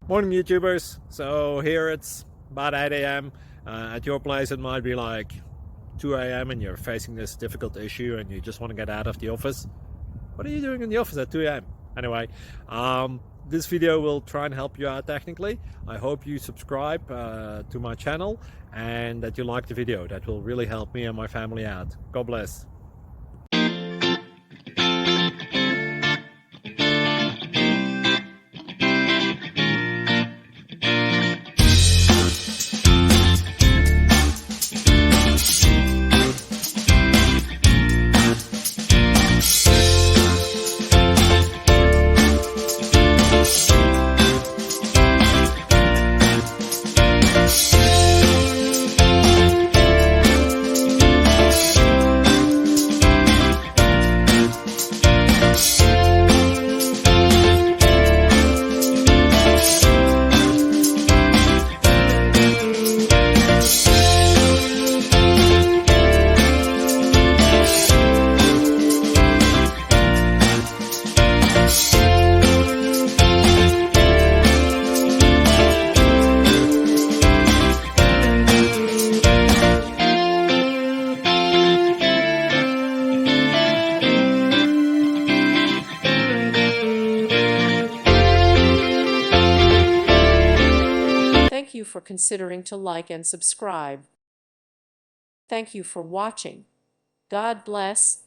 Morning YouTubers. So here it's about 8 a.m. At your place it might be like 2 a.m. and you're facing this difficult issue and you just want to get out of the office. What are you doing in the office at 2 a.m.? Anyway, this video will try and help you out technically. I hope you subscribe to my channel and that you like the video. That will really help me and my family out. God bless. Thank you for considering to like and subscribe. Thank you for watching. God bless.